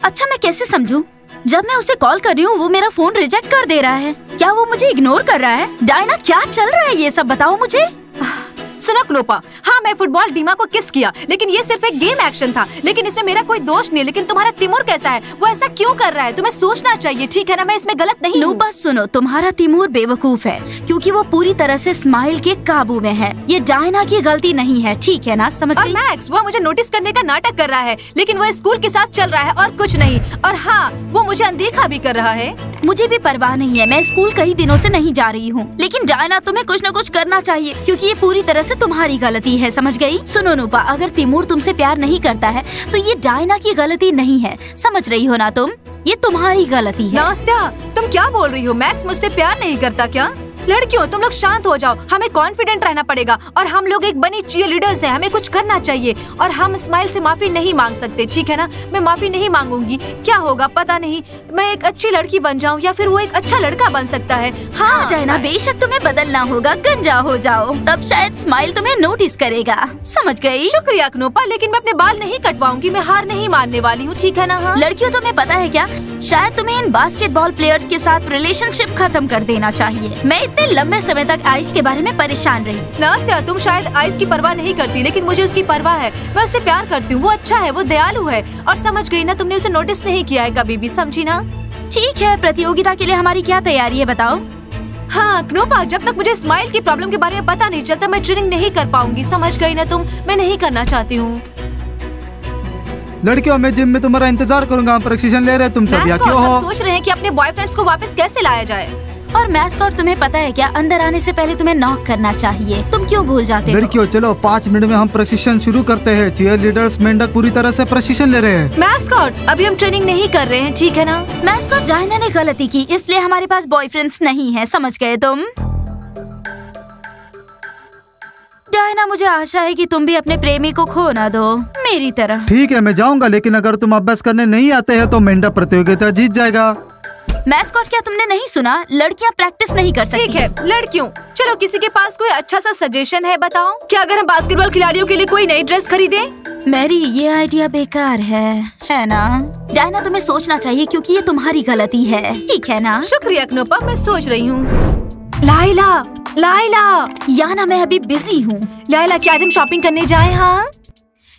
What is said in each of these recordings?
अच्छा मैं कैसे समझूं? जब मैं उसे कॉल कर रही हूँ वो मेरा फोन रिजेक्ट कर दे रहा है। क्या वो मुझे इग्नोर कर रहा है? डायना क्या चल रहा है ये सब बताओ मुझे। सुनो क्लोपा, हाँ मैं फुटबॉल डीमा को किस किया, लेकिन ये सिर्फ एक गेम एक्शन था, लेकिन इसमें मेरा कोई दोष नहीं। लेकिन तुम्हारा तिमूर कैसा है, वो ऐसा क्यों कर रहा है? तुम्हें सोचना चाहिए, ठीक है ना? मैं इसमें गलत नहीं हूँ। बस सुनो, तुम्हारा तिमूर बेवकूफ है क्योंकि वो पूरी तरह से स्माइल के काबू में है। ये डायना की गलती नहीं है, ठीक है ना? समझ गई? मैक्स, वो मुझे नोटिस करने का नाटक कर रहा है, लेकिन वो स्कूल के साथ चल रहा है और कुछ नहीं। और हाँ, वो मुझे अनदेखा भी कर रहा है। मुझे भी परवाह नहीं है, मैं स्कूल कई दिनों से नहीं जा रही हूँ। लेकिन डायना तुम्हें कुछ न कुछ करना चाहिए क्योंकि ये पूरी तरह से तुम्हारी गलती है, समझ गई? सुनो नूपा, अगर तिमूर तुमसे प्यार नहीं करता है तो ये डायना की गलती नहीं है, समझ रही हो ना तुम? ये तुम्हारी गलती है। नास्ता, तुम क्या बोल रही हो? मैक्स मुझसे प्यार नहीं करता क्या? लड़कियों, तुम लोग शांत हो जाओ, हमें कॉन्फिडेंट रहना पड़ेगा। और हम लोग एक बनी चीयर लीडर्स हैं, हमें कुछ करना चाहिए। और हम स्माइल से माफी नहीं मांग सकते, ठीक है ना? मैं माफी नहीं मांगूंगी। क्या होगा पता नहीं, मैं एक अच्छी लड़की बन जाऊं या फिर वो एक अच्छा लड़का बन सकता है। हाँ डायना, बेशक तुम्हें बदलना होगा, गंजा हो जाओ, तब शायद स्माइल तुम्हें नोटिस करेगा, समझ गई? शुक्रिया क्नोपा, लेकिन मैं अपने बाल नहीं कटवाऊंगी, मैं हार नहीं मानने वाली हूँ, ठीक है ना? हाँ लड़कियों, तुम्हें पता है क्या, शायद तुम्हें इन बास्केटबॉल प्लेयर्स के साथ रिलेशनशिप खत्म कर देना चाहिए। मैं इतने लंबे समय तक आइस के बारे में परेशान रही। नास्ता, तुम शायद आइस की परवाह नहीं करती, लेकिन मुझे उसकी परवाह है। मैं उससे प्यार करती हूँ, वो अच्छा है, वो दयालु है। और समझ गई ना, तुमने उसे नोटिस नहीं किया है कभी भी, समझी ना? ठीक है, प्रतियोगिता के लिए हमारी क्या तैयारी है बताओ? हाँ क्नोपा, जब तक मुझे स्माइल की प्रॉब्लम के बारे में पता नहीं चलता मैं ट्रेनिंग नहीं कर पाऊंगी, समझ गई ना तुम? मैं नहीं करना चाहती हूँ। लड़कियों, मैं जिम में तुम्हारा इंतजार करूंगा, हम प्रशिक्षण ले रहे हैं। तुम सब यहाँ क्यों हो? सोच रहे हैं कि अपने बॉयफ्रेंड्स को वापस कैसे लाया जाए। और मैस्कॉट, तुम्हें पता है क्या, अंदर आने से पहले तुम्हें नॉक करना चाहिए। तुम क्यों भूल जाते हो? लड़कियों, चलो 5 मिनट में हम प्रशिक्षण शुरू करते हैं। चीयर लीडर्स मेंढक पूरी तरह से प्रशिक्षण ले रहे हैं। मैस्कॉट, अभी हम ट्रेनिंग नहीं कर रहे हैं, ठीक है ना? मैस्कॉट, डायना ने गलती की, इसलिए हमारे पास बॉयफ्रेंड्स नहीं है, समझ गए तुम? डायना, मुझे आशा है कि तुम भी अपने प्रेमी को खो ना दो मेरी तरह। ठीक है, मैं जाऊंगा, लेकिन अगर तुम अभ्यास करने नहीं आते हैं तो मेंढक प्रतियोगिता जीत जाएगा। मैस्कॉट, क्या तुमने नहीं सुना? लड़कियां प्रैक्टिस नहीं कर सकती। ठीक है लड़कियों, चलो किसी के पास कोई अच्छा सा सजेशन है बताओ? क्या अगर हम बास्केटबॉल खिलाड़ियों के लिए कोई नई ड्रेस खरीदें? मैरी, ये आइडिया बेकार है ना? डायना, तुम्हें सोचना चाहिए क्योंकि ये तुम्हारी गलती है, ठीक है ना? शुक्रिया क्नोपा, मैं सोच रही हूँ। लाइला, लाइला। याना, मैं अभी बिजी हूँ। लाइला, क्या आज हम शॉपिंग करने जाएं? हाँ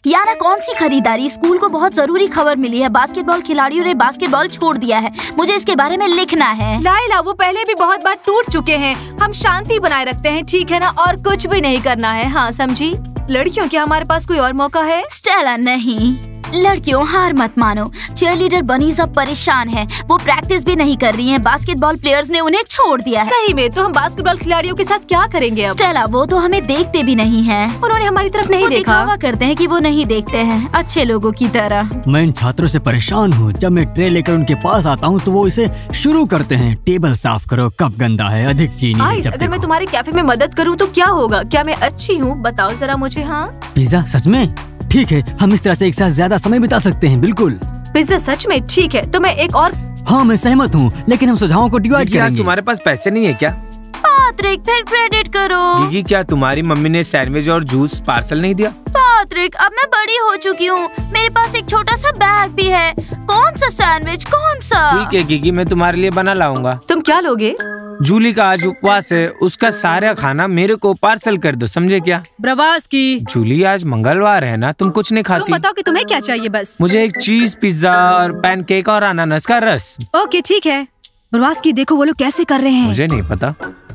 याना, कौन सी खरीदारी? स्कूल को बहुत जरूरी खबर मिली है, बास्केटबॉल खिलाड़ियों ने बास्केटबॉल छोड़ दिया है, मुझे इसके बारे में लिखना है। लाइला, वो पहले भी बहुत बार टूट चुके हैं, हम शांति बनाए रखते हैं, ठीक है ना? और कुछ भी नहीं करना है, हाँ समझी? लड़कियों, क्या हमारे पास कोई और मौका है? स्टेला, नहीं। लड़कियों, हार मत मानो, चीयरलीडर बनीज अब परेशान है, वो प्रैक्टिस भी नहीं कर रही हैं, बास्केटबॉल प्लेयर्स ने उन्हें छोड़ दिया है। सही में? तो हम बास्केटबॉल खिलाड़ियों के साथ क्या करेंगे अब? स्टेला, वो तो हमें देखते भी नहीं हैं। उन्होंने हमारी तरफ नहीं देखा। दिखावा करते हैं कि वो नहीं देखते हैं, अच्छे लोगों की तरह। मैं इन छात्रों से परेशान हूँ, जब मैं ट्रे लेकर उनके पास आता हूँ तो वो इसे शुरू करते हैं। टेबल साफ करो, कप गंदा है, अधिक चीनी। अगर मैं तुम्हारे कैफे में मदद करूँ तो क्या होगा? क्या मैं अच्छी हूँ? बताओ जरा मुझे। हाँ पिज्जा, सच में? ठीक है, हम इस तरह से एक साथ ज्यादा समय बिता सकते हैं। बिल्कुल। पिज्जा, सच में? ठीक है, तो मैं एक और। हाँ मैं सहमत हूँ, लेकिन हम सुझावों को डिवाइड करेंगे। तुम्हारे पास पैसे नहीं है क्या? पैट्रिक, फिर क्रेडिट करो। गिगी, क्या तुम्हारी मम्मी ने सैंडविच और जूस पार्सल नहीं दिया? पैट्रिक, अब मैं बड़ी हो चुकी हूँ, मेरे पास एक छोटा सा बैग भी है। कौन सा सैंडविच, कौन सा? ठीक है गिगी, मैं तुम्हारे लिए बना लाऊंगा। तुम क्या लोगे? जूली का आज उपवास है, उसका सारा खाना मेरे को पार्सल कर दो, समझे क्या? ब्रवास की। जूली, आज मंगलवार है ना, तुम कुछ नहीं खाती? तुम बताओ कि तुम्हें क्या चाहिए बस? मुझे एक चीज पिज्जा और पैनकेक और अनानास का रस। ओके ठीक है। ब्रवास की, देखो वो लोग कैसे कर रहे हैं। मुझे नहीं पता।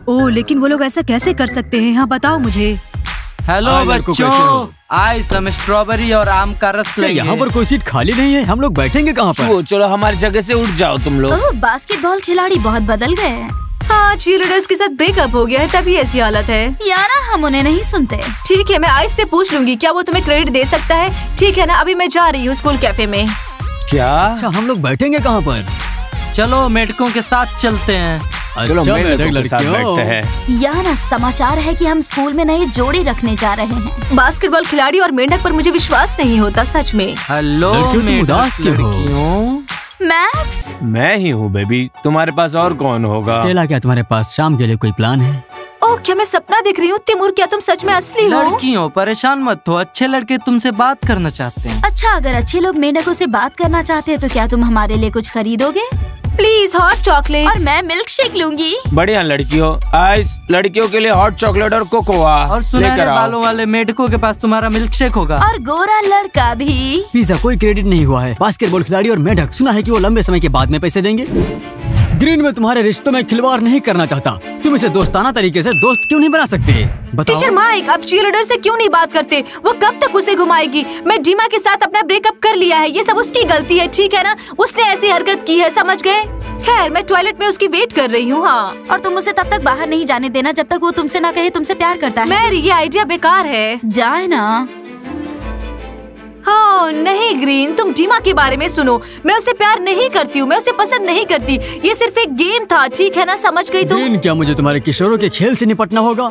ओह, लेकिन वो लोग ऐसा कैसे कर सकते हैं? हाँ बताओ मुझे। हेलो बच्चों, आज हम स्ट्रॉबेरी और आम का रस लेंगे। यहाँ पर कोई सीट खाली नहीं है, हम लोग बैठेंगे कहाँ पर? चलो हमारी जगह से उठ जाओ तुम लोग। बास्केटबॉल खिलाड़ी बहुत बदल गए हैं। हाँ, चीयरलीडर्स के साथ ब्रेकअप हो गया है, तभी ऐसी हालत है। याना, हम उन्हें नहीं सुनते। ठीक है, मैं आइस से पूछ लूंगी, क्या वो तुम्हें क्रेडिट दे सकता है? ठीक है ना? अभी मैं जा रही हूँ स्कूल कैफे में। क्या? अच्छा, हम लोग बैठेंगे कहाँ पर? चलो मेढकों के साथ चलते हैं। चलो अच्छा, मेढकों के साथ बैठते हैं। याना, समाचार है कि हम स्कूल में नए जोड़ी रखने जा रहे हैं। बास्केटबॉल खिलाड़ी और मेंढक पर मुझे विश्वास नहीं होता, सच में। हेलो लड़कियों, तुम उदास क्यों हो? मैक्स, मैं ही हूँ बेबी, तुम्हारे पास और कौन होगा? स्टेला, क्या तुम्हारे पास शाम के लिए कोई प्लान है? ओ ओह, क्या मैं सपना देख रही हूँ? तिमूर, क्या तुम सच में असली हो? लड़कियों परेशान मत हो, अच्छे लड़के तुमसे बात करना चाहते हैं। अच्छा, अगर अच्छे लोग मेंढकों से बात करना चाहते हैं तो क्या तुम हमारे लिए कुछ खरीदोगे? Please hot chocolate. और मैं मिल्क शेक लूंगी। बढ़िया लड़कियों, आइस लड़कियों के लिए हॉट चॉकलेट और कोकोआ और सुनहरे बालों वाले मेढकों के पास तुम्हारा मिल्क शेक होगा। और गोरा लड़का भी। पिज्जा कोई क्रेडिट नहीं हुआ है। बास्केटबॉल खिलाड़ी और मेढक, सुना है कि वो लंबे समय के बाद में पैसे देंगे। ग्रीन में तुम्हारे रिश्तों में खिलवाड़ नहीं करना चाहता। तुम इसे दोस्ताना तरीके से दोस्त क्यों नहीं बना सकते? बताओ। टीचर माइक, आप चीयरलीडर से क्यों नहीं बात करते? वो कब तक उसे घुमाएगी? मैं डीमा के साथ अपना ब्रेकअप कर लिया है, ये सब उसकी गलती है, ठीक है ना? उसने ऐसी हरकत की है, समझ गए? खैर, मैं टॉयलेट में उसकी वेट कर रही हूँ। हाँ, और तुम उसे तब तक बाहर नहीं जाने देना जब तक वो तुमसे ना कहे तुमसे प्यार करता है। मैरी, ये आइडिया बेकार है। जाए ना। हाँ, नहीं ग्रीन, तुम डीमा के बारे में सुनो। मैं उसे प्यार नहीं करती हूँ, मैं उसे पसंद नहीं करती। ये सिर्फ एक गेम था, ठीक है ना? समझ गई तुम? ग्रीन, क्या मुझे तुम्हारे किशोरों के खेल से निपटना होगा?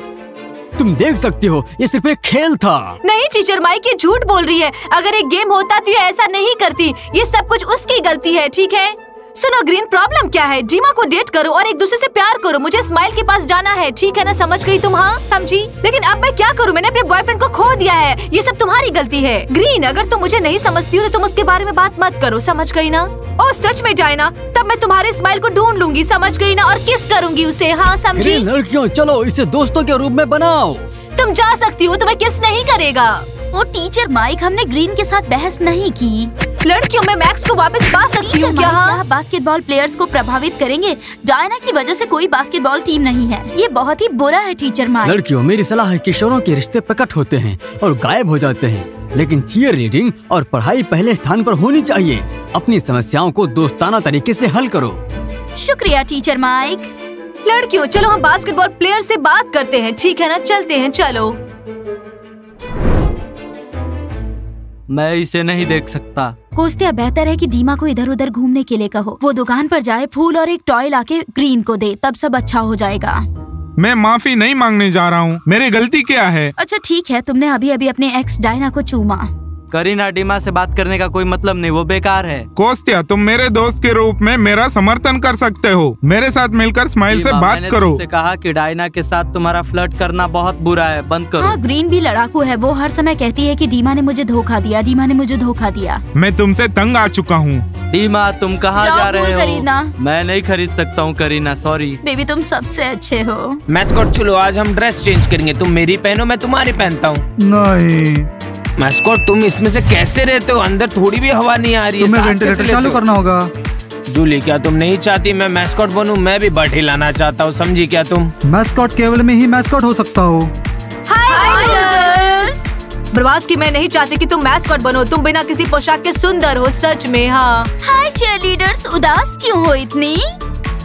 तुम देख सकती हो, ये सिर्फ एक खेल था। नहीं टीचर माइक, ये झूठ बोल रही है। अगर एक गेम होता तो ये ऐसा नहीं करती। ये सब कुछ उसकी गलती है, ठीक है? सुनो ग्रीन, प्रॉब्लम क्या है? डीमा को डेट करो और एक दूसरे से प्यार करो। मुझे स्माइल के पास जाना है, ठीक है ना? समझ गई तुम? हाँ, समझी? लेकिन अब मैं क्या करूँ? मैंने अपने बॉयफ्रेंड को खो दिया है। ये सब तुम्हारी गलती है। ग्रीन, अगर तुम मुझे नहीं समझती हो तो तुम उसके बारे में बात मत करो, समझ गई ना? और सच में जाए ना, तब मैं तुम्हारे स्माइल को ढूंढ लूंगी, समझ गई ना? और किस करूंगी उसे, हाँ समझी? लड़कियों, चलो इसे दोस्तों के रूप में बनाओ। तुम जा सकती हो, तुम्हें किस नहीं करेगा। ओ टीचर माइक, हमने ग्रीन के साथ बहस नहीं की। लड़कियों, मैं मैक्स को वापस पा सकती हूँ क्या? हाँ? बास्केटबॉल प्लेयर्स को प्रभावित करेंगे। डायना की वजह से कोई बास्केटबॉल टीम नहीं है। ये बहुत ही बुरा है टीचर माइक। लड़कियों, मेरी सलाह है, किशोरों के रिश्ते प्रकट होते हैं और गायब हो जाते हैं, लेकिन चीयर रीडिंग और पढ़ाई पहले स्थान पर होनी चाहिए। अपनी समस्याओं को दोस्ताना तरीके से हल करो। शुक्रिया टीचर माइक। लड़कियों, चलो हम बास्केटबॉल प्लेयर से बात करते हैं, ठीक है ना? चलते हैं, चलो। मैं इसे नहीं देख सकता। कोस्तिया, बेहतर है कि डीमा को इधर उधर घूमने के लिए कहो। वो दुकान पर जाए, फूल और एक टॉय लाके ग्रीन को दे, तब सब अच्छा हो जाएगा। मैं माफी नहीं मांगने जा रहा हूँ। मेरी गलती क्या है? अच्छा ठीक है, तुमने अभी अभी अपने एक्स डायना को चूमा। करीना, डीमा से बात करने का कोई मतलब नहीं, वो बेकार है। कोस्तिया, तुम मेरे दोस्त के रूप में मेरा समर्थन कर सकते हो। मेरे साथ मिलकर स्माइल से बात करो। मैंने कहा कि डायना के साथ तुम्हारा फ्लर्ट करना बहुत बुरा है, बंद करो। हाँ, ग्रीन भी लड़ाकू है। वो हर समय कहती है कि डीमा ने मुझे धोखा दिया, डीमा ने मुझे धोखा दिया। मैं तुमसे तंग आ चुका हूँ। डीमा, तुम कहाँ जा रहे हो? खरीदना। मैं नहीं खरीद सकता हूँ करीना, सॉरी। बेबी, तुम सबसे अच्छे हो। मैस्कॉट, चलो आज हम ड्रेस चेंज करेंगे। तुम मेरी पहनो, मैं तुम्हारी पहनता हूँ। नहीं, मैस्कॉट, तुम इसमें से कैसे रहते हो? अंदर थोड़ी भी हवा नहीं आ रही है। तुम्हें वेंटिलेटर चालू करना होगा। जूली, क्या तुम नहीं चाहती मैं मैस्कॉट बनूं? मैं भी बट हिलाना चाहता हूँ, समझी क्या तुम? मैस्कॉट केवल में ही मैस्कॉट हो सकता हो। बर्बाद की, मैं नहीं चाहती कि तुम मैस्कॉट बनो। तुम बिना किसी पोशाक के सुंदर हो, सच में। हाँ। हाय चीयरलीडर्स, उदास क्यों हो इतनी?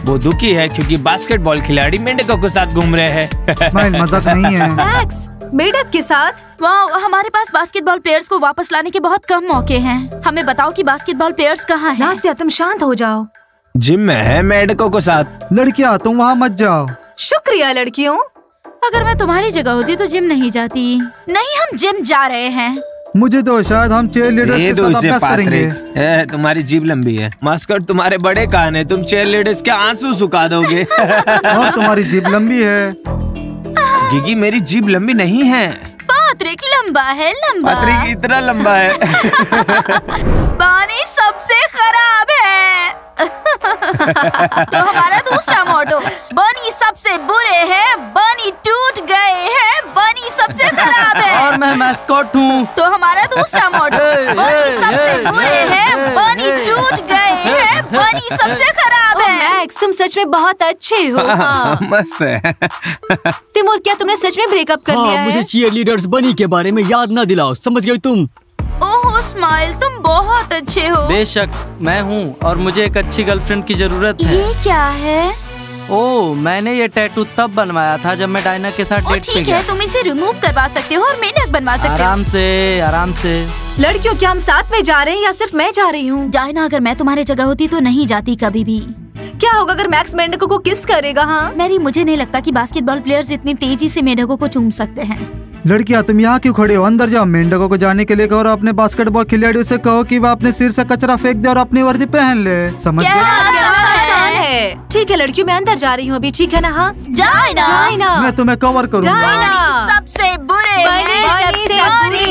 वो दुखी है क्योंकि बास्केटबॉल खिलाड़ी मेंढकों के साथ घूम रहे हैं। स्माइल, मजाक नहीं है। मैक्स, मेढक के साथ? वाह, हमारे पास बास्केटबॉल प्लेयर्स को वापस लाने के बहुत कम मौके हैं। हमें बताओ कि बास्केटबॉल प्लेयर्स कहाँ हैं? नास्तिया, तुम शांत हो जाओ। जिम में है मेंढकों के साथ। लड़कियाँ, तुम वहाँ मत जाओ। शुक्रिया लड़कियों। अगर मैं तुम्हारी जगह होती तो जिम नहीं जाती। नहीं, हम जिम जा रहे हैं। मुझे तो शायद हम चीयर लीडर्स के साथ अभ्यास करेंगे। तुम्हारी जीभ लंबी है। मास्कट, तुम्हारे बड़े कान है, तुम चीयर लीडर्स के आंसू सुखा दोगे। और तुम्हारी जीभ लंबी है। गिगी, मेरी जीभ लंबी नहीं है। पात्रिक लंबा है, लंबा। पात्रिक इतना लंबा है। पानी सबसे खराब है। तो हमारा दूसरा मोटो, बनी सबसे बुरे हैं, बनी टूट गए हैं, बनी सबसे खराब है। और मैं मैस्कॉट हूँ। तो हमारा दूसरा मोटो, बनी सबसे बुरे हैं, बनी टूट गए हैं, बनी सबसे खराब है। मैक्स, तुम सच में बहुत अच्छे हो। हाँ। मस्त है। तिमूर, क्या तुमने सच में ब्रेकअप कर लिया है? मुझे चीयर लीडर्स बनी के बारे में याद ना दिलाओ, समझ गई तुम? ओह स्माइल, तुम बहुत अच्छे हो। बेशक, मैं हूँ और मुझे एक अच्छी गर्लफ्रेंड की जरूरत है। ये क्या है? ओह, मैंने ये टैटू तब बनवाया था जब मैं डायना के साथ डेट पे ठीक गया। है, तुम इसे रिमूव करवा सकते हो और मेंढक बनवा सकते हो। आराम से, आराम से। लड़कियों, क्या हम साथ में जा रहे हैं या सिर्फ मैं जा रही हूँ? डायना, अगर मैं तुम्हारी जगह होती तो नहीं जाती कभी भी। क्या होगा अगर मैक्स मेंढकों को किस करेगा? हाँ मैरी, मुझे नहीं लगता कि बास्केटबॉल प्लेयर्स इतनी तेजी से मेंढकों को चूम सकते हैं। लड़कियाँ, तुम यहाँ क्यों खड़े हो? अंदर जाओ। मेंढकों को जाने के लिए कहो और अपने बास्केटबॉल खिलाड़ियों से कहो कि वह अपने सिर से कचरा फेंक दे और अपनी वर्दी पहन ले। समझ गए? आसान है। है। ठीक है लड़कियों, मैं अंदर जा रही हूँ अभी, ठीक है ना? हाँ डायना, डायना, मैं तुम्हें कवर करूंगा। डायना सबसे बुरे बनी हैं, सबसे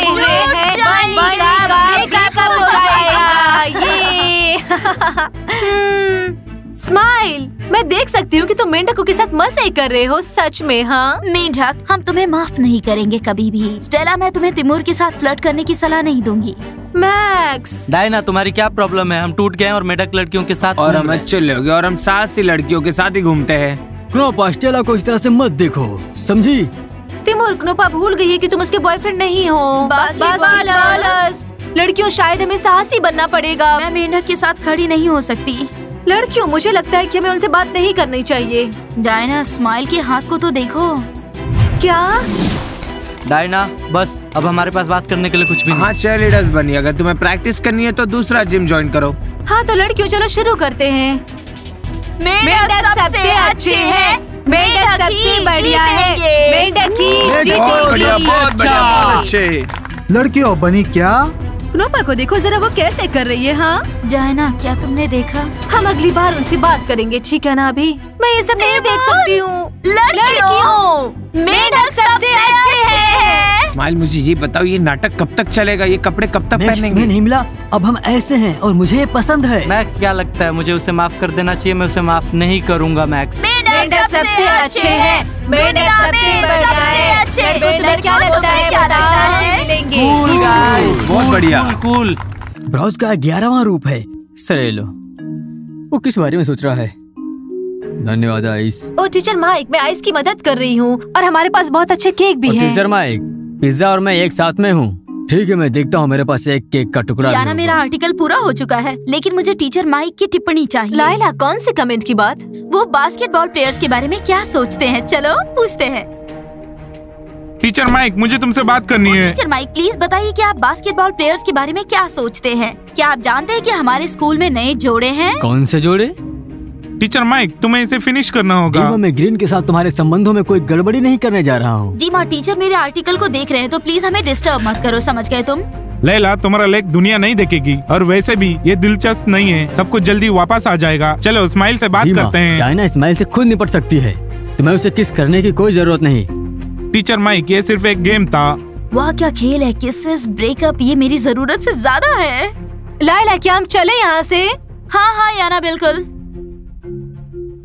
बुरे हैं, बनी का ब्रेकअप हो जाएगा ये। स्माइल, मैं देख सकती हूँ कि तुम मेंढकों के साथ मजे कर रहे हो, सच में? हाँ मेंढक, हम तुम्हें माफ नहीं करेंगे कभी भी। स्टेला, मैं तुम्हें तिमूर के साथ फ्लर्ट करने की सलाह नहीं दूंगी। मैक्स, डायना, तुम्हारी क्या प्रॉब्लम है? हम टूट गए और मेढक लड़कियों के साथ और घूम हम रहे। अच्छे लोग हैं और हम साहसी लड़कियों के साथ ही घूमते हैं। क्नोपा, स्टेला को इस तरह से मत देखो, समझी? तिमूर, क्नोपा भूल गई है कि तुम उसके बॉयफ्रेंड नहीं हो। बस लड़कियों, शायद हमें साहसी बनना पड़ेगा। मैं मेंढक के साथ खड़ी नहीं हो सकती। लड़कियों, मुझे लगता है कि हमें उनसे बात नहीं करनी चाहिए। डायना, स्माइल के हाथ को तो देखो। क्या? डायना, बस अब हमारे पास बात करने के लिए कुछ भी नहीं। हाँ, चीयरलीडर्स बनिए। अगर तुम्हें प्रैक्टिस करनी है तो दूसरा जिम ज्वाइन करो। हाँ तो लड़कियों, चलो शुरू करते हैं। मेंढक सबसे अच्छे हैं, मेंढक सबसे बढ़िया है, मेंढक ही बहुत बढ़िया, जीतेगी। बहुत बढ़िया, बहुत अच्छे। लड़कियों, बनी क्या? क्नोपा को देखो जरा, वो कैसे कर रही है। हाँ डायना, क्या तुमने देखा? हम अगली बार उनसे बात करेंगे, ठीक है ना? अभी मैं ये सब नहीं देख सकती हूँ। लड़कियों, मेंढक सबसे अच्छे हैं। स्माइल, मुझे ये बताओ, ये नाटक कब तक चलेगा? ये कपड़े कब तक नेक्स्ट पहनेंगे? में नहीं मिला, अब हम ऐसे हैं और मुझे ये पसंद है। मैक्स, क्या लगता है मुझे उसे माफ कर देना चाहिए? मैं उसे माफ नहीं करूंगा। मैक्स, मेंढक सबसे अच्छे हैं, मेंढक सबसे बढ़िया है। तुम्हें क्या लगता है? बताओ, मिलेंगे। कूल गाइस, बहुत बढ़िया। कूल। ब्राउज का 11वां रूप है सरेलो। वो किस बारे में सोच रहा है? धन्यवाद आइस। ओ टीचर माइक, मैं आइस की मदद कर रही हूँ और हमारे पास बहुत अच्छे केक भी और हैं। टीचर माइक, पिज्जा और मैं एक साथ में हूँ। ठीक है, मैं देखता हूँ, मेरे पास एक केक का टुकड़ा भी याना, होगा। मेरा आर्टिकल पूरा हो चुका है, लेकिन मुझे टीचर माइक की टिप्पणी चाहिए। लाइला, कौन से कमेंट की बात? वो बास्केटबॉल प्लेयर्स के बारे में क्या सोचते हैं? चलो पूछते हैं। टीचर माइक, मुझे तुमसे बात करनी है। टीचर माइक, प्लीज बताइए कि आप बास्केटबॉल प्लेयर्स के बारे में क्या सोचते हैं? क्या आप जानते हैं कि हमारे स्कूल में नए जोड़े हैं? कौन से जोड़े? टीचर माइक, तुम्हें इसे फिनिश करना होगा। डीमा, मैं ग्रीन के साथ तुम्हारे संबंधों में कोई गड़बड़ी नहीं करने जा रहा हूँ। जी माँ, टीचर मेरे आर्टिकल को देख रहे हैं, तो प्लीज हमें डिस्टर्ब मत करो, समझ गए तुम? लैला, तुम्हारा लेख दुनिया नहीं देखेगी और वैसे भी ये दिलचस्प नहीं है। सब कुछ जल्दी वापस आ जाएगा। चलो स्माइल से बात डीमा, करते हैं। डायना स्माइल से खुद निपट सकती है, तुम्हें उसे किस करने की कोई जरूरत नहीं। टीचर माइक, ये सिर्फ एक गेम था। वाह क्या खेल है, किसेस, ब्रेकअप, ये मेरी जरूरत से ज्यादा है। लाइला, क्या हम चले यहाँ से? हाँ हाँ याना, बिल्कुल।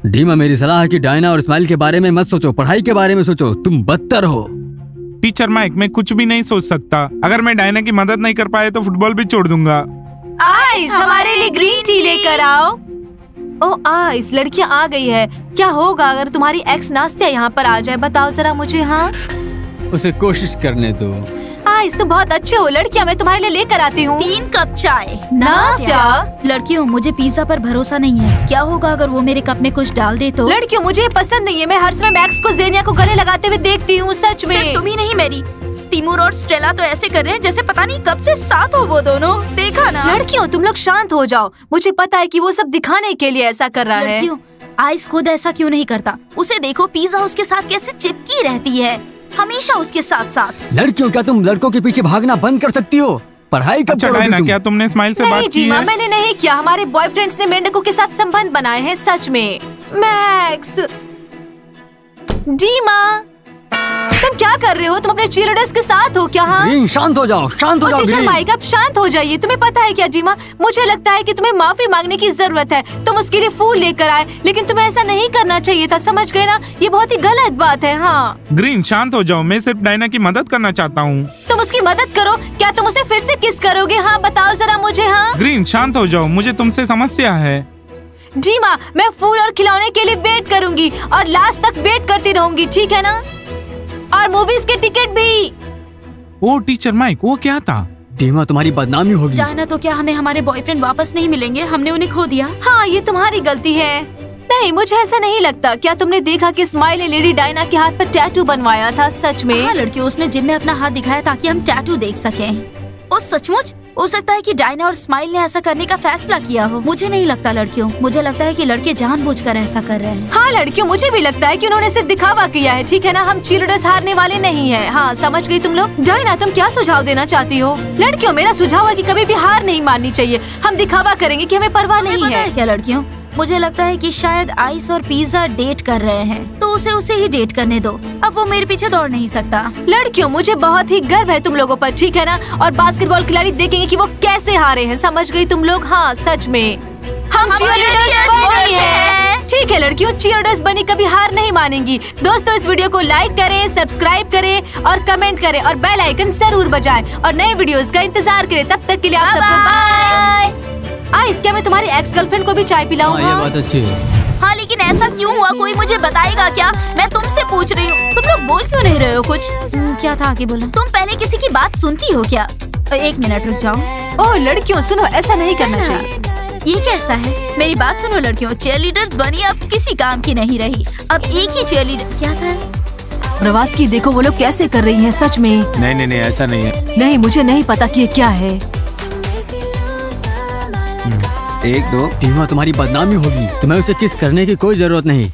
डीमा, मेरी सलाह है कि डायना और स्माइल के बारे में मत सोचो, पढ़ाई के बारे में सोचो, तुम बदतर हो। टीचर माइक, मैं कुछ भी नहीं सोच सकता। अगर मैं डायना की मदद नहीं कर पाए तो फुटबॉल भी छोड़ दूंगा। आइस, हमारे लिए ग्रीन टी लेकर आओ। ओ आइस, लड़कियाँ आ गई है। क्या होगा अगर तुम्हारी एक्स नास्तिया यहाँ पर आ जाए? बताओ जरा मुझे। हाँ उसे कोशिश करने दो। आइस, तुम बहुत अच्छे हो। लड़कियाँ, मैं तुम्हारे लिए लेकर आती हूँ 3 कप चाय। नास्तिया। लड़कियों, मुझे पिज्जा पर भरोसा नहीं है। क्या होगा अगर वो मेरे कप में कुछ डाल दे तो? लड़कियों, मुझे ये पसंद नहीं है। मैं हर समय मैक्स को जेनिया को गले लगाते हुए देखती हूँ, सच में। सिर्फ तुम ही नहीं, मेरी तिमूर और स्टेला तो ऐसे कर रहे हैं जैसे पता नहीं कब से साथ हो वो दोनों। देखा ना? लड़कियों, तुम लोग शांत हो जाओ। मुझे पता है कि वो सब दिखाने के लिए ऐसा कर रहा है। लड़कियों, आइस खुद ऐसा क्यों नहीं करता? उसे देखो, पिज्जा उसके साथ कैसे चिपकी रहती है, हमेशा उसके साथ साथ। लड़कियों, क्या तुम लड़कों के पीछे भागना बंद कर सकती हो? पढ़ाई कब अच्छा करोगी डायना, तुम? क्या तुमने स्माइल से नहीं बात की जीमा, है? मैंने नहीं किया। हमारे बॉयफ्रेंड्स ने मेंढकों के साथ संबंध बनाए हैं, सच में। मैक्स, जीमा, तुम क्या कर रहे हो? तुम अपने चीयरलीडर्स के साथ हो क्या? हाँ ग्रीन, शांत हो जाओ, शांत हो जाओ टीचर ग्रीन। माइक, अब शांत हो जाइए। तुम्हें पता है क्या जीमा, मुझे लगता है कि तुम्हें माफी मांगने की जरूरत है। तुम उसके लिए फूल लेकर आए, लेकिन तुम्हें ऐसा नहीं करना चाहिए था, समझ गए ना? ये बहुत ही गलत बात है। हाँ ग्रीन, शांत हो जाओ। मैं सिर्फ डायना की मदद करना चाहता हूँ। तुम उसकी मदद करो। क्या तुम उसे फिर से किस करोगे? हाँ बताओ जरा मुझे। हाँ ग्रीन, शांत हो जाओ, मुझे तुमसे समस्या है। जीमा, मैं फूल और खिलौने के लिए वेट करूंगी और लास्ट तक वेट करती रहूंगी, ठीक है ना? और मूवीज के टिकट भी। ओ टीचर माइक, वो क्या था? डीमा, तुम्हारी बदनामी होगी। जाना तो क्या हमें हमारे बॉयफ्रेंड वापस नहीं मिलेंगे? हमने उन्हें खो दिया। हाँ, ये तुम्हारी गलती है। नहीं, मुझे ऐसा नहीं लगता। क्या तुमने देखा कि स्माइल ने लेडी डायना के हाथ पर टैटू बनवाया था? सच में। हाँ लड़कियों, उसने जिम में अपना हाथ दिखाया ताकि हम टैटू देख सकें। ओ सचमुच? हो सकता है कि डायना और स्माइल ने ऐसा करने का फैसला किया हो। मुझे नहीं लगता लड़कियों, मुझे लगता है कि लड़के जानबूझकर ऐसा कर रहे हैं। हाँ लड़कियों, मुझे भी लगता है कि उन्होंने सिर्फ दिखावा किया है, ठीक है ना? हम चीयरलीडर्स हारने वाले नहीं हैं। हाँ समझ गई तुम लोग? डायना, तुम क्या सुझाव देना चाहती हो? लड़कियों, मेरा सुझाव है कि कभी भी हार नहीं माननी चाहिए। हम दिखावा करेंगे कि हमें परवाह नहीं पता है। है क्या लड़कियों, मुझे लगता है कि शायद आइस और पिज्जा डेट कर रहे हैं, तो उसे ही डेट करने दो। अब वो मेरे पीछे दौड़ नहीं सकता। लड़कियों, मुझे बहुत ही गर्व है तुम लोगों पर, ठीक है ना? और बास्केटबॉल खिलाड़ी देखेंगे कि वो कैसे हारे हैं, समझ गई तुम लोग? हाँ, सच में हम चीयरलीडर्स बनी हैं। ठीक है लड़कियों, चीयरलीडर्स बनी कभी हार नहीं मानेंगी। दोस्तों, इस वीडियो को लाइक करें, सब्सक्राइब करें और कमेंट करें और बेल आइकन जरूर बजाएं और नए वीडियोस का इंतजार करें। तब तक के लिए आप सबको बाय। आइस, क्या मैं तुम्हारी एक्स गर्लफ्रेंड को भी चाय पिलाऊं? ये बात अच्छी है। हाँ, लेकिन ऐसा क्यों हुआ? कोई मुझे बताएगा क्या? मैं तुमसे पूछ रही हूँ, तुम लोग बोल क्यों नहीं रहे हो कुछ? क्या था आगे बोलो। तुम पहले किसी की बात सुनती हो क्या? 1 मिनट रुक जाओ। ओह लड़कियों सुनो, ऐसा नहीं करना चाहिए। ये कैसा है? मेरी बात सुनो लड़कियों, चीयरलीडर्स बनी अब किसी काम की नहीं रही। अब एक ही चीयरलीडर। क्या था? प्रवास की देखो वो लोग कैसे कर रही हैं, सच में। नहीं ऐसा नहीं है। नहीं, मुझे नहीं पता कि ये क्या है। 1 2 टीमा, तुम्हारी बदनामी होगी। तुम्हें उसे किस करने की कोई जरूरत नहीं।